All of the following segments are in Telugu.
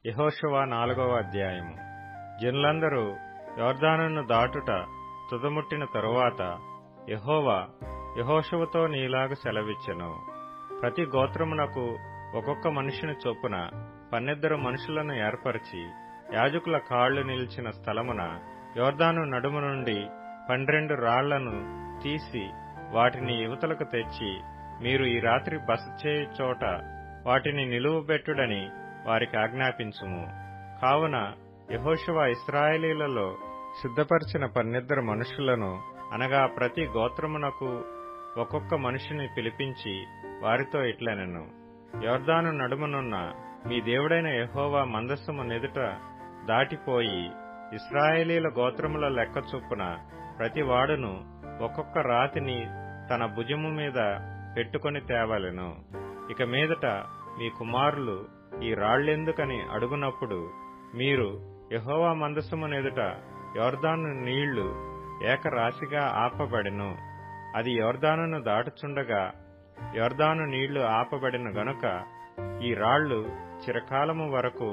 యెహోషువ 4వ అధ్యాయము. జనులందరూ యొర్దానును దాటుట తుదముట్టిన తరువాత యెహోవా యెహోషువతో నీలాగ సెలవిచ్చెను. ప్రతి గోత్రమునకు ఒక్కొక్క మనిషిని చొప్పున 12 మనుషులను ఏర్పరచి యాజకుల కాళ్లు నిలిచిన స్థలమున యొర్దాను నడుము నుండి 12 రాళ్లను తీసి వాటిని యువతలకు తెచ్చి, మీరు ఈ రాత్రి బస చేయు చోట వాటిని నిలువబెట్టుడని వారికి ఆజ్ఞాపించుము. కావున యెహోషువ ఇశ్రాయేలీయులలో సిద్ధపరిచిన 12 మనుషులను, అనగా ప్రతి గోత్రమునకు ఒక్కొక్క మనిషిని పిలిపించి వారితో ఇట్లనెను. యొర్దాను నడుమనున్న మీ దేవుడైన యెహోవా మందసము నెదుట దాటిపోయి ఇశ్రాయేలీయుల గోత్రముల లెక్క చొప్పున ప్రతి వాడును ఒక్కొక్క రాతిని తన భుజము మీద పెట్టుకొని తేవలెను. ఇక మీదట మీ కుమారులు ఈ రాళ్లెందుకని అడుగునప్పుడు మీరు యెహోవా మందసము నెదుట యొర్దాను నీళ్లు ఏకరాశిగా ఆపబడెను. అది యొర్దానును దాటుచుండగా యొర్దాను నీళ్లు ఆపబడిన గనుక ఈ రాళ్లు చిరకాలము వరకు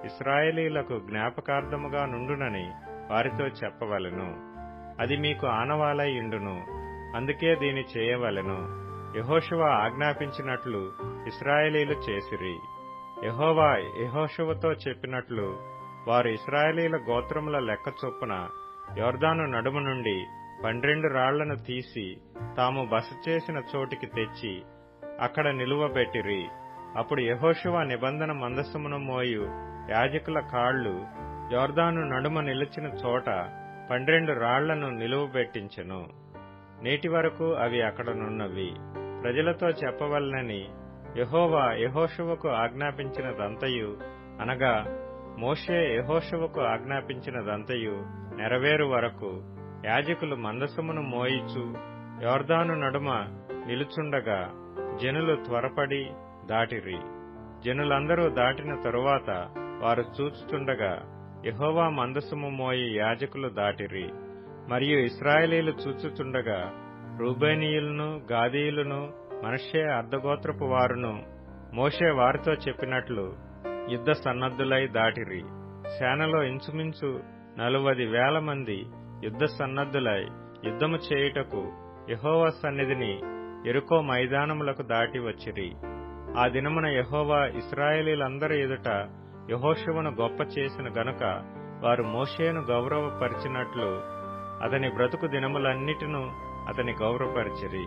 ఇశ్రాయేలీయులకు జ్ఞాపకార్థముగా నుండునని వారితో చెప్పవలెను. అది మీకు ఆనవాలై ఇండును. అందుకే దీని చేయవలెను. యెహోషువ ఆజ్ఞాపించినట్లు ఇశ్రాయేలీయులు చేసిరి. యెహోవా యెహోషువతో చెప్పినట్లు వారు ఇశ్రాయేలీయుల గోత్రముల లెక్క చొప్పున యొర్దాను నడుము నుండి 12 రాళ్లను తీసి తాము బస చేసిన చోటికి తెచ్చి అక్కడ నిలువబెట్టిరి. అప్పుడు యెహోషువ నిబంధన మందసమును మోయు యాజకుల కాళ్లు యొర్దాను నడుమ నిలిచిన చోట 12 రాళ్లను నిలువబెట్టించెను. నేటి వరకు అవి అక్కడనున్నవి. ప్రజలతో చెప్పవలనని యెహోవా యెహోషువకు ఆజ్ఞాపించినదంతయు, అనగా మోషే యెహోషువకు ఆజ్ఞాపించినదంతయు నెరవేరు వరకు యాజకులు మందసమును మోయిచు యొర్దాను నడుమ నిలుచుండగా జనులు త్వరపడి దాటిరి. జనులందరూ దాటిన తరువాత వారు చూచుచుండగా యెహోవా మందసము మోయి యాజకులు దాటిరి. మరియు ఇశ్రాయేలీయులు చూచుచుండగా రూబేనీయులను, గాదీయులను, మనష్షే అర్ధగోత్రపు వారును మోషే వారితో చెప్పినట్లు యుద్ధ సన్నద్ధులై దాటిరి. సేనలో ఇంచుమించు 40,000 మంది యుద్ధ సన్నద్ధులై యుద్ధము చేయుటకు యెహోవా సన్నిధిని యెరికో మైదానములకు దాటి వచ్చిరి. ఆ దినమున యెహోవా ఇశ్రాయేలీయులందరి ఎదుట యెహోషువను గొప్ప చేసిన గనుక వారు మోషేను గౌరవపరిచినట్లు అతని బ్రతుకు దినములన్నిటినూ అతని గౌరవపరిచిరి.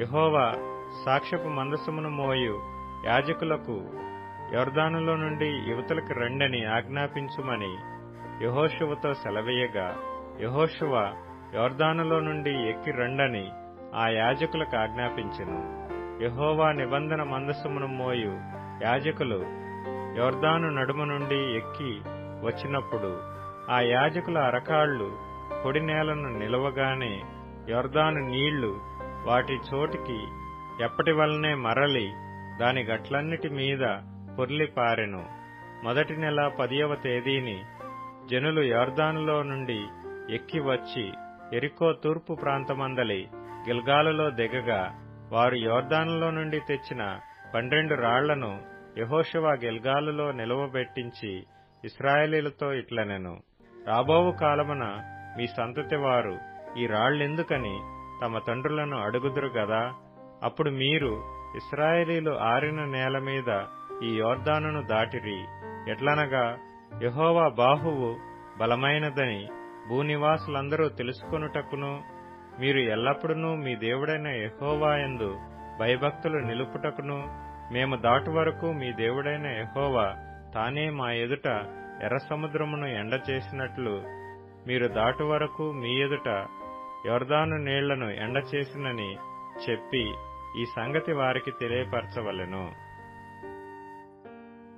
యెహోవా సాక్ష్యపు మందసమును మోయు యాజకులకు యొర్దానులో నుండి యువతలకు రండని ఆజ్ఞాపించుమని యెహోషువతో సెలవీయగా, యెహోషువ యొర్దానులో నుండి ఎక్కి రండని ఆ యాజకులకు ఆజ్ఞాపించెను. యెహోవా నిబంధన మందసమును మోయు యాజకులు యొర్దాను నడుము నుండి ఎక్కి వచ్చినప్పుడు ఆ యాజకుల అరకాళ్లు పొడి నేలను నిలవగానే యొర్దాను నీళ్లు వాటి చోటికి ఎప్పటి వలనే మరలి దాని గట్లన్నిటి మీద పొర్లి పారెను. మొదటి నెల 10వ తేదీని జనులు యొర్దానులో నుండి ఎక్కి వచ్చి యెరికో తూర్పు ప్రాంతమందలి గిల్గాలులో దిగగా వారు యొర్దానులో నుండి తెచ్చిన 12 రాళ్లను యెహోషువ గిల్గాలులో నిలువబెట్టించి ఇశ్రాయేలీయులతో ఇట్లనెను. రాబోవు కాలమున మీ సంతతి వారు ఈ రాళ్లెందుకని తమ తండ్రులను అడుగుదురు గదా. అప్పుడు మీరు ఇశ్రాయేలీయులు ఆరిన నేల మీద ఈ యొర్దానును దాటిరి. ఎట్లనగా యెహోవా బాహువు బలమైనదని భూనివాసులందరూ తెలుసుకొనుటకును, మీరు ఎల్లప్పుడూ మీ దేవుడైన యెహోవా యందు భయభక్తులు నిలుపుటకును, మేము దాటు వరకు మీ దేవుడైన యెహోవా తానే మా ఎదుట ఎర్ర సముద్రమును ఎండచేసినట్లు మీరు దాటు వరకు మీ ఎదుట యొర్దాను నీళ్లను ఎండచేసినని చెప్పి ఈ సంగతి వారికి తెలియపరచవలెను.